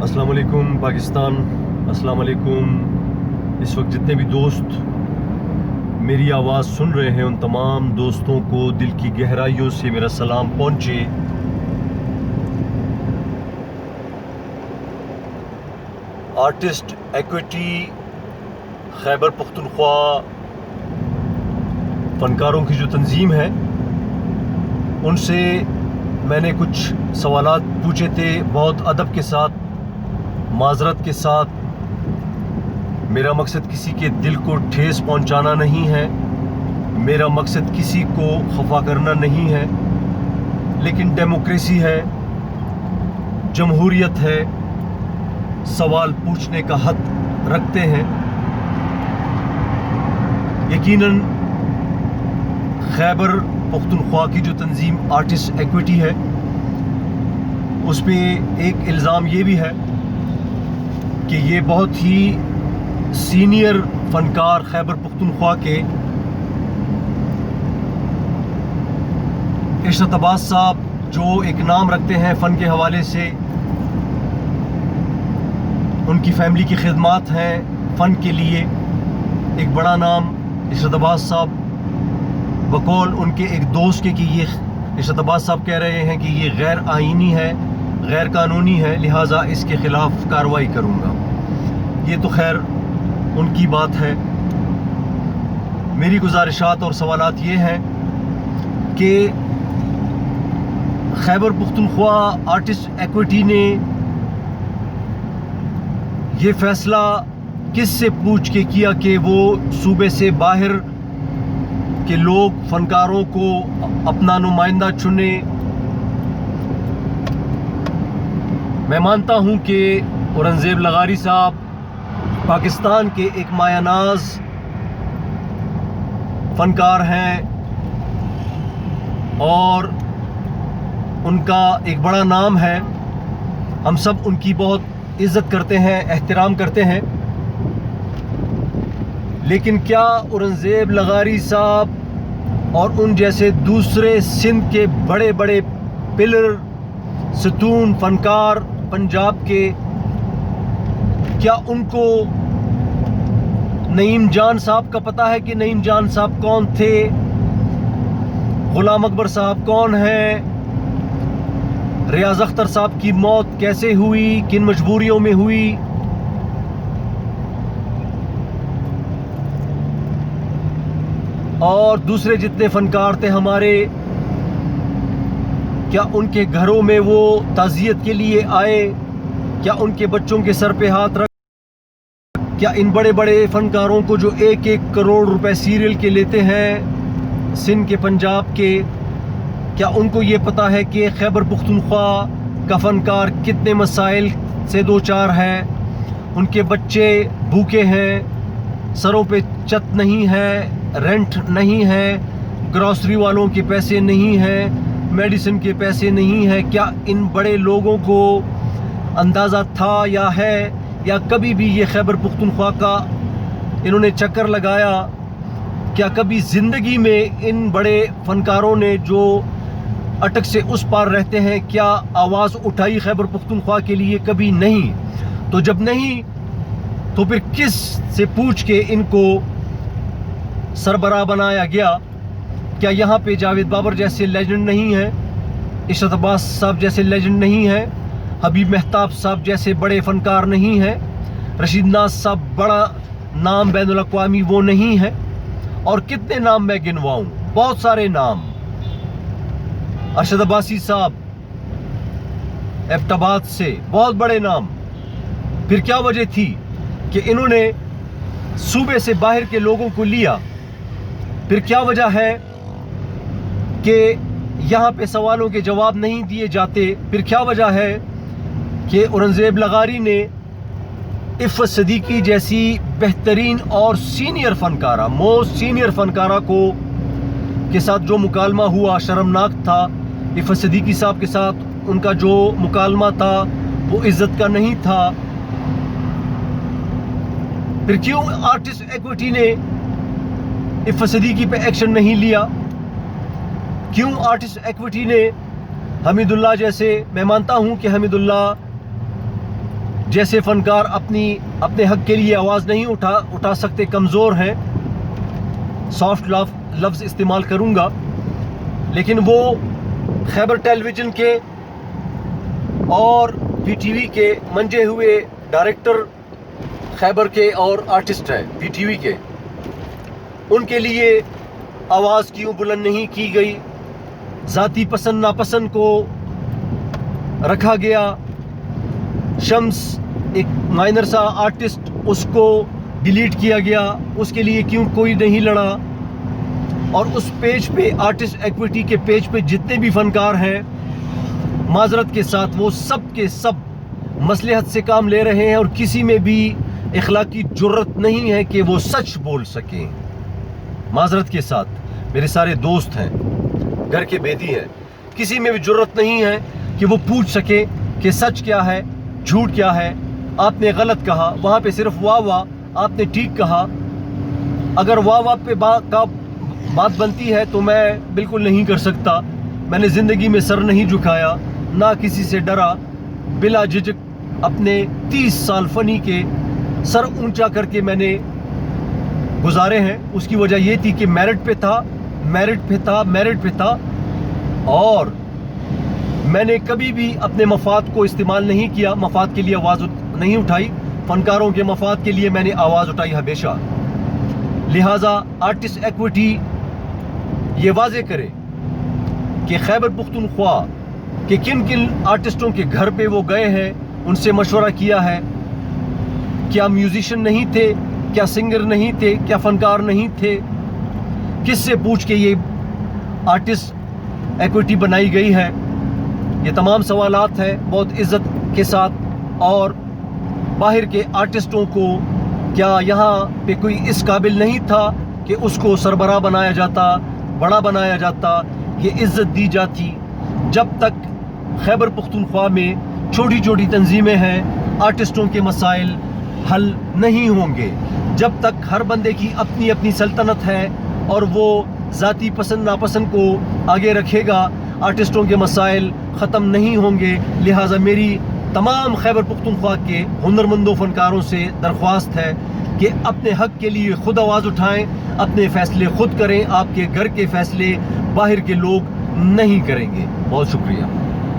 अस्सलाम वालेकुम पाकिस्तान, अस्सलाम वालेकुम। इस वक्त जितने भी दोस्त मेरी आवाज़ सुन रहे हैं उन तमाम दोस्तों को दिल की गहराइयों से मेरा सलाम पहुँचे। आर्टिस्ट इक्विटी खैबर पख्तूनख्वा फ़नकारों की जो तंजीम है उनसे मैंने कुछ सवालात पूछे थे, बहुत अदब के साथ, माजरत के साथ। मेरा मकसद किसी के दिल को ठेस पहुंचाना नहीं है, मेरा मकसद किसी को खफा करना नहीं है, लेकिन डेमोक्रेसी है, जमहूरियत है, सवाल पूछने का हक रखते हैं। यकीनन खैबर पख्तूनख्वा की जो तंजीम आर्टिस्ट इक्विटी है उस पे एक इल्ज़ाम ये भी है कि ये बहुत ही सीनियर फ़नकार खैबर पख्तूनख्वा के इशरत अब्बास साहब जो एक नाम रखते हैं फ़न के हवाले से, उनकी फैमिली की खिदमात हैं फ़न के लिए, एक बड़ा नाम इशरत अब्बास साहब बकौल उनके एक दोस्त के कि ये इशरत अब्बास साहब कह रहे हैं कि ये गैर आइनी है, गैर कानूनी है, लिहाजा इसके ख़िलाफ़ कार्रवाई करूँगा। ये तो खैर उनकी बात है। मेरी गुजारिशात और सवालात ये हैं कि खैबर पख्तूनख्वा आर्टिस्ट इक्विटी ने ये फ़ैसला किस से पूछ के किया कि वो सूबे से बाहर के लोग फ़नकारों को अपना नुमाइंदा चुने। मैं मानता हूँ कि औरंगज़ेब लगारी साहब पाकिस्तान के एक मायानाज फ़नकार हैं और उनका एक बड़ा नाम है। हम सब उनकी बहुत इज़्ज़त करते हैं, एहतराम करते हैं। लेकिन क्या औरंगज़ेब लगारी साहब और उन जैसे दूसरे सिंध के बड़े बड़े पिलर सतून फ़नकार पंजाब के, क्या उनको नईम जान साहब का पता है कि नईम जान साहब कौन थे, गुलाम अकबर साहब कौन हैं, रियाज अख्तर साहब की मौत कैसे हुई, किन मजबूरियों में हुई? और दूसरे जितने फ़नकार थे हमारे, क्या उनके घरों में वो ताज़ियत के लिए आए? क्या उनके बच्चों के सर पे हाथ रख? क्या इन बड़े बड़े फ़नकारों को जो 1-1 करोड़ रुपए सीरियल के लेते हैं सिंध के, पंजाब के, क्या उनको ये पता है कि खैबर पख्तूनख्वा का फ़नकार कितने मसाइल से दो चार है? उनके बच्चे भूखे हैं, सरों पे छत नहीं है, रेंट नहीं है, ग्रॉसरी वालों के पैसे नहीं हैं, मेडिसिन के पैसे नहीं हैं। क्या इन बड़े लोगों को अंदाज़ा था या है, या कभी भी ये खैबर पख्तूनख्वा का इन्होंने चक्कर लगाया? क्या कभी ज़िंदगी में इन बड़े फ़नकारों ने जो अटक से उस पार रहते हैं, क्या आवाज़ उठाई खैबर पख्तूनख्वा के लिए? कभी नहीं। तो जब नहीं तो फिर किस से पूछ के इनको सरबराह बनाया गया? क्या यहाँ पे जावेद बाबर जैसे लेजेंड नहीं है, इशरत अब्बास साहब जैसे लेजेंड नहीं है, हबीब मेहताब साहब जैसे बड़े फ़नकार नहीं हैं, रशीद नाज साहब बड़ा नाम बैनुल अक़वामी वो नहीं है? और कितने नाम मैं गिनवाऊँ, बहुत सारे नाम। अरशद अब्बासी साहब एबटाबाद से, बहुत बड़े नाम। फिर क्या वजह थी कि इन्होंने सूबे से बाहर के लोगों को लिया? फिर क्या वजह है कि यहाँ पे सवालों के जवाब नहीं दिए जाते? फिर क्या वजह है कि औरंगज़ेब लगारी ने इफ़्फ़त सदीकी जैसी बेहतरीन और सीनियर फ़नकारा, मोस्ट सीनियर फ़नकारा को के साथ जो मुकालमा हुआ शर्मनाक था। इफ़्फ़त सदीकी साहब के साथ उनका जो मुकालमा था वो इज़्ज़त का नहीं था। फिर क्यों आर्टिस्ट इक्विटी ने इफ़्फ़त सदीकी पे एक्शन नहीं लिया? क्यों आर्टिस्ट इक्विटी ने हमीदुल्लाह जैसे, मैं मानता हूं कि हमीदुल्लाह جیسے فنکار اپنے حق کے لیے آواز نہیں اٹھا سکتے، کمزور ہیں، سافٹ لفظ استعمال کروں گا، لیکن وہ خیبر ٹیلی ویژن کے اور پی ٹی وی کے منجے ہوئے ڈائریکٹر خیبر کے اور آرٹسٹ ہیں پی ٹی وی کے، ان کے لیے آواز کیوں بلند نہیں کی گئی؟ ذاتی پسند ناپسند کو رکھا گیا، شمس ایک مائنر سا آرٹسٹ، اس کو ڈیلیٹ کیا گیا، اس کے لیے کیوں کوئی نہیں لڑا؟ اور اس پیج پہ آرٹسٹ ایکویٹی کے پیج پہ جتنے بھی فنکار ہیں، معذرت کے ساتھ وہ سب کے سب مصلحت سے کام لے رہے ہیں، اور کسی میں بھی اخلاقی جرت نہیں ہے کہ وہ سچ بول سکیں۔ معذرت کے ساتھ میرے سارے دوست ہیں، گھر کے بیدی ہیں، کسی میں بھی جرت نہیں ہے کہ وہ پوچھ سکے کہ سچ کیا ہے، جھوٹ کیا ہے، آپ نے غلط کہا، وہاں پہ صرف واہ واہ، آپ نے ٹھیک کہا۔ اگر واہ واہ پہ بات بنتی ہے تو میں بالکل نہیں کر سکتا۔ میں نے زندگی میں سر نہیں جھکایا، نہ کسی سے ڈرا، بلا جھجک اپنے 30 سال فنی کے سر اونچا کر کے میں نے گزارے ہیں۔ اس کی وجہ یہ تھی کہ میرٹ پہ تھا، اور میں نے کبھی بھی اپنے مفاد کو استعمال نہیں کیا، مفاد کے لیے آواز نہیں اٹھائی، فنکاروں کے مفاد کے لیے میں نے آواز اٹھائی ہمیشہ۔ لہٰذا آرٹسٹ ایکویٹی یہ واضح کرے کہ خیبر پختونخوا کہ کن آرٹسٹوں کے گھر پہ وہ گئے ہیں، ان سے مشورہ کیا ہے، کیا میوزیشین نہیں تھے، کیا سنگر نہیں تھے، کیا فنکار نہیں تھے، کس سے پوچھ کے یہ آرٹسٹ ایکویٹی بنائی گئی ہے؟ یہ تمام سوالات ہیں بہت عزت کے ساتھ۔ اور باہر کے آرٹسٹوں کو کیا یہاں پہ کوئی اس قابل نہیں تھا کہ اس کو سربراہ بنایا جاتا، بڑا بنایا جاتا، یہ عزت دی جاتی؟ جب تک خیبر پختونخوا میں چھوٹی چھوٹی تنظیمیں ہیں، آرٹسٹوں کے مسائل حل نہیں ہوں گے۔ جب تک ہر بندے کی اپنی اپنی سلطنت ہے اور وہ ذاتی پسند ناپسند کو آگے رکھے گا، آرٹسٹوں کے مسائل ختم نہیں ہوں گے۔ لہٰذا میری تمام خیبر پختونخوا کے ہنرمندوں فنکاروں سے درخواست ہے کہ اپنے حق کے لیے خود آواز اٹھائیں، اپنے فیصلے خود کریں، آپ کے گھر کے فیصلے باہر کے لوگ نہیں کریں گے۔ بہت شکریہ۔